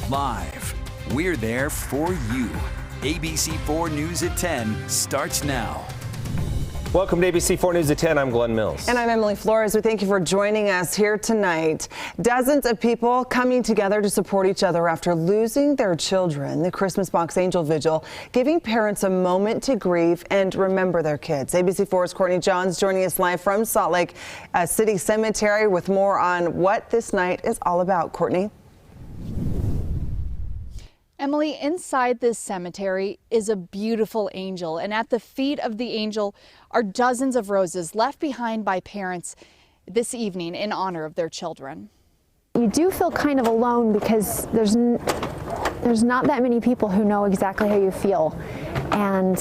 live. We're there for you. ABC4 News at 10 starts now. Welcome to ABC4 News at 10. I'm Glenn Mills. And I'm Emily Flores. We thank you for joining us here tonight. Dozens of people coming together to support each other after losing their children. The Christmas Box Angel Vigil, giving parents a moment to grieve and remember their kids. ABC4's Courtney Johns joining us live from Salt Lake City Cemetery with more on what this night is all about. Courtney. Emily, inside this cemetery is a beautiful angel, and at the feet of the angel are dozens of roses left behind by parents this evening in honor of their children. You do feel kind of alone because there's not that many people who know exactly how you feel, and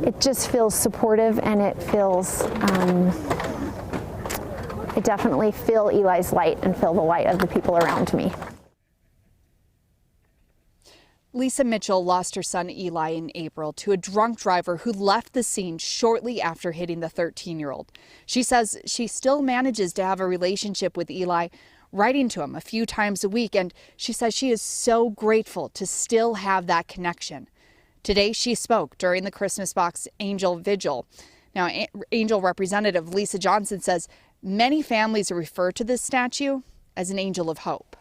it just feels supportive, and it feels I definitely feel Eli's light and feel the light of the people around me. Lisa Mitchell lost her son Eli in April to a drunk driver who left the scene shortly after hitting the 13-year-old. She says she still manages to have a relationship with Eli, writing to him a few times a week, and she says she is so grateful to still have that connection. Today she spoke during the Christmas Box Angel Vigil. Now, Angel representative Lisa Johnson says many families refer to this statue as an angel of hope.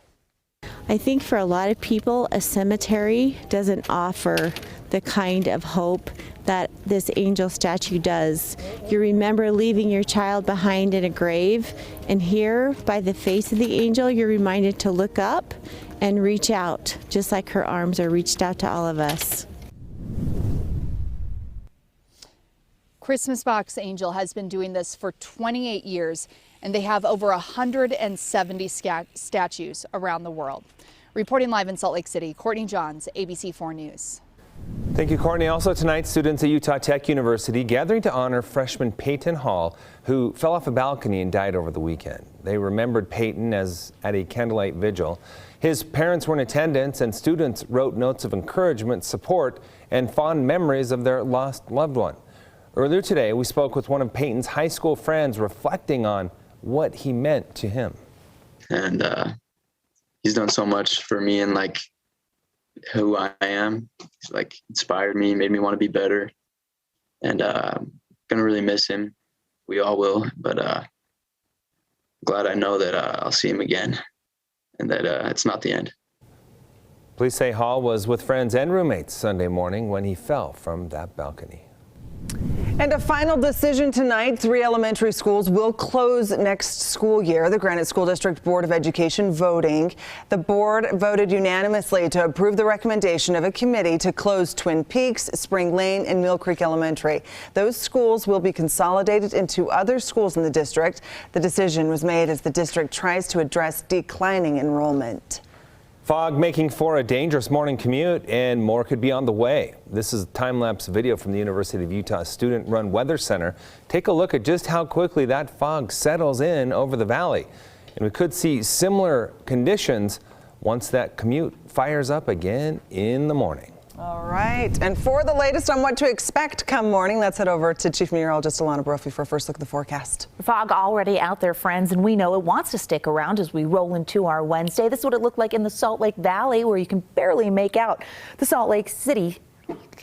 I think for a lot of people, a cemetery doesn't offer the kind of hope that this angel statue does. You remember leaving your child behind in a grave, and here, by the face of the angel, you're reminded to look up and reach out, just like her arms are reached out to all of us. Christmas Box Angel has been doing this for 28 years, and they have over 170 statues around the world. Reporting live in Salt Lake City, Courtney Johns, ABC4 News. Thank you, Courtney. Also tonight, students at Utah Tech University gathering to honor freshman Peyton Hall, who fell off a balcony and died over the weekend. They remembered Peyton at a candlelight vigil. His parents were in attendance, and students wrote notes of encouragement, support, and fond memories of their lost loved one. Earlier today, we spoke with one of Peyton's high school friends reflecting on what he meant to him. And he's done so much for me and like who I am. He's like inspired me, made me want to be better. And gonna really miss him. We all will, but glad I know that I'll see him again and that it's not the end. Police say Hall was with friends and roommates Sunday morning when he fell from that balcony. And a final decision tonight. 3 elementary schools will close next school year. The Granite School District Board of Education voting. The board voted unanimously to approve the recommendation of a committee to close Twin Peaks, Spring Lane, and Mill Creek Elementary. Those schools will be consolidated into other schools in the district. The decision was made as the district tries to address declining enrollment. Fog making for a dangerous morning commute, and more could be on the way. This is time-lapse video from the University of Utah Student-Run Weather Center. Take a look at just how quickly that fog settles in over the valley. And we could see similar conditions once that commute fires up again in the morning. All right. And for the latest on what to expect come morning, let's head over to Chief Meteorologist Alana Brophy for a first look at the forecast. Fog already out there, friends, and we know it wants to stick around as we roll into our Wednesday. This is what it looked like in the Salt Lake Valley, where you can barely make out the Salt Lake City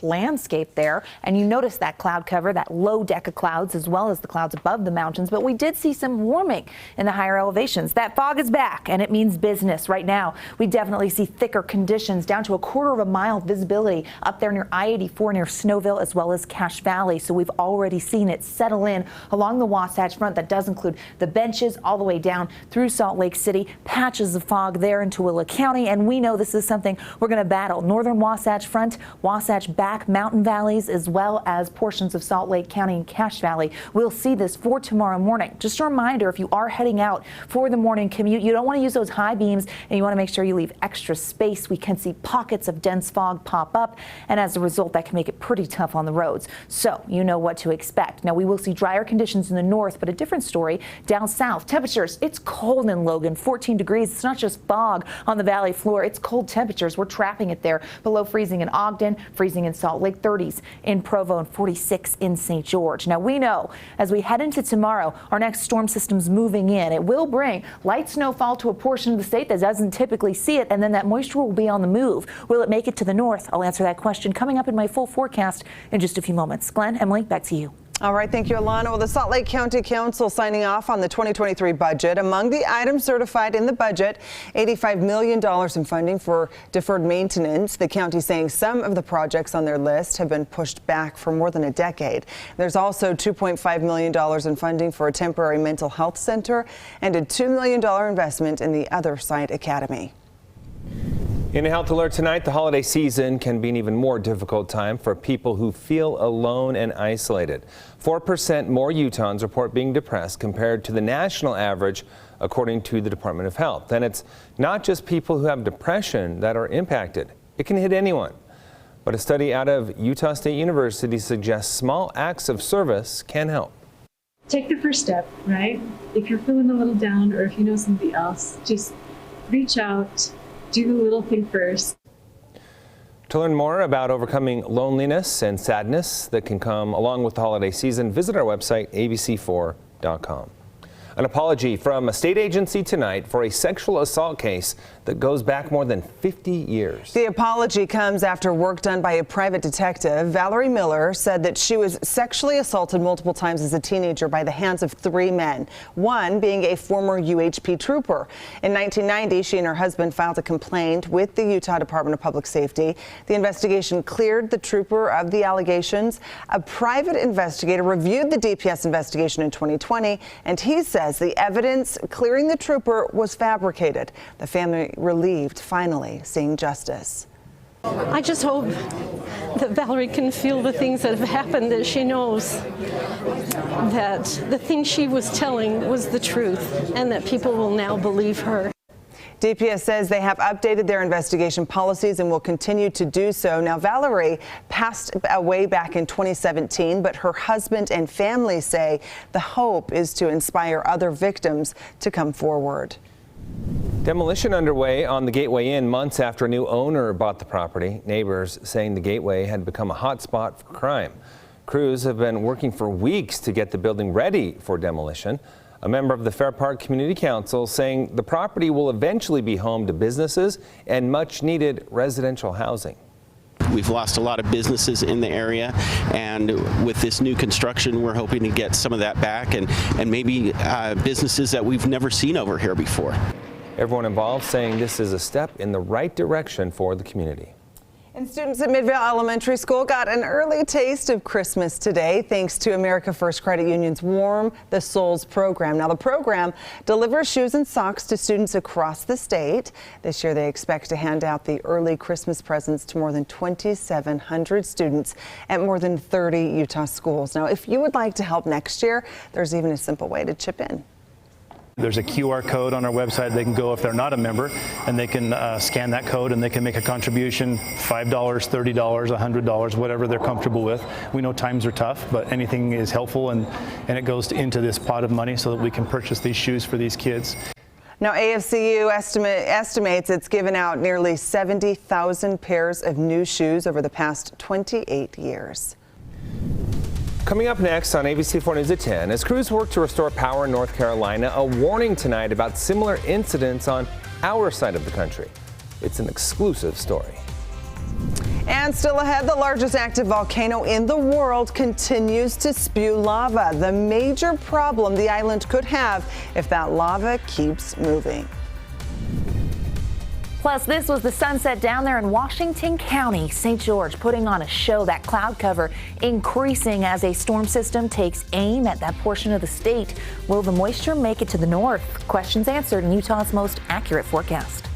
landscape there, and you notice that cloud cover, that low deck of clouds, as well as the clouds above the mountains. But we did see some warming in the higher elevations. That fog is back, and it means business right now. We definitely see thicker conditions down to a 1/4 mile visibility up there near I-84 near Snowville, as well as Cache Valley. So we've already seen it settle in along the Wasatch Front. That does include the benches all the way down through Salt Lake City, patches of fog there in Tooele County, and we know this is something we're going to battle. Northern Wasatch Front, Wasatch back mountain valleys, as well as portions of Salt Lake County and Cache Valley. We'll see this for tomorrow morning. Just a reminder, if you are heading out for the morning commute, you don't want to use those high beams, and you want to make sure you leave extra space. We can see pockets of dense fog pop up, and as a result, that can make it pretty tough on the roads. So you know what to expect. Now, we will see drier conditions in the north, but a different story down south. Temperatures, it's cold in Logan, 14 degrees. It's not just fog on the valley floor. It's cold temperatures. We're trapping it there below freezing in Ogden, freezing in in Salt Lake, 30s in Provo, and 46 in St. George. Now we know as we head into tomorrow, our next storm system's moving in. It will bring light snowfall to a portion of the state that doesn't typically see it, and then that moisture will be on the move. Will it make it to the north? I'll answer that question coming up in my full forecast in just a few moments. Glenn, Emily, back to you. All right, thank you, Alana. Well, the Salt Lake County Council signing off on the 2023 budget. Among the items certified in the budget, $85 million in funding for deferred maintenance. The county saying some of the projects on their list have been pushed back for more than a decade. There's also $2.5 million in funding for a temporary mental health center and a $2 million investment in the Other Side Academy. In a health alert tonight, the holiday season can be an even more difficult time for people who feel alone and isolated. 4% more Utahns report being depressed compared to the national average, according to the Department of Health. And it's not just people who have depression that are impacted. It can hit anyone. But a study out of Utah State University suggests small acts of service can help. Take the first step, right? If you're feeling a little down or if you know somebody else, just reach out. Do the little thing first. To learn more about overcoming loneliness and sadness that can come along with the holiday season, visit our website, abc4.com. An apology from a state agency tonight for a sexual assault case that goes back more than 50 years. The apology comes after work done by a private detective. Valerie Miller said that she was sexually assaulted multiple times as a teenager by the hands of 3 men, one being a former UHP trooper. In 1990, she and her husband filed a complaint with the Utah Department of Public Safety. The investigation cleared the trooper of the allegations. A private investigator reviewed the DPS investigation in 2020, and he said the evidence clearing the trooper was fabricated. The family relieved finally seeing justice. I just hope that Valerie can feel the things that have happened, that she knows that the thing she was telling was the truth and that people will now believe her. DPS says they have updated their investigation policies and will continue to do so. Now, Valerie passed away back in 2017, but her husband and family say the hope is to inspire other victims to come forward. Demolition underway on the Gateway Inn months after a new owner bought the property. Neighbors saying the Gateway had become a hot spot for crime. Crews have been working for weeks to get the building ready for demolition. A member of the Fair Park Community Council saying the property will eventually be home to businesses and much needed residential housing. We've lost a lot of businesses in the area, and with this new construction, we're hoping to get some of that back and maybe businesses that we've never seen over here before. Everyone involved saying this is a step in the right direction for the community. And students at Midvale Elementary School got an early taste of Christmas today thanks to America First Credit Union's Warm the Souls program. Now, the program delivers shoes and socks to students across the state. This year, they expect to hand out the early Christmas presents to more than 2,700 students at more than 30 Utah schools. Now, if you would like to help next year, there's even a simple way to chip in. There's a QR code on our website. They can go if they're not a member, and they can scan that code and they can make a contribution, $5, $30, $100, whatever they're comfortable with. We know times are tough, but anything is helpful, and it goes into this pot of money so that we can purchase these shoes for these kids. Now, AFCU estimates it's given out nearly 70,000 pairs of new shoes over the past 28 years. Coming up next on ABC4 News at 10, as crews work to restore power in North Carolina, a warning tonight about similar incidents on our side of the country. It's an exclusive story. And still ahead, the largest active volcano in the world continues to spew lava. The major problem the island could have if that lava keeps moving. Plus, this was the sunset down there in Washington County. St. George putting on a show, that cloud cover increasing as a storm system takes aim at that portion of the state. Will the moisture make it to the north? Questions answered in Utah's most accurate forecast.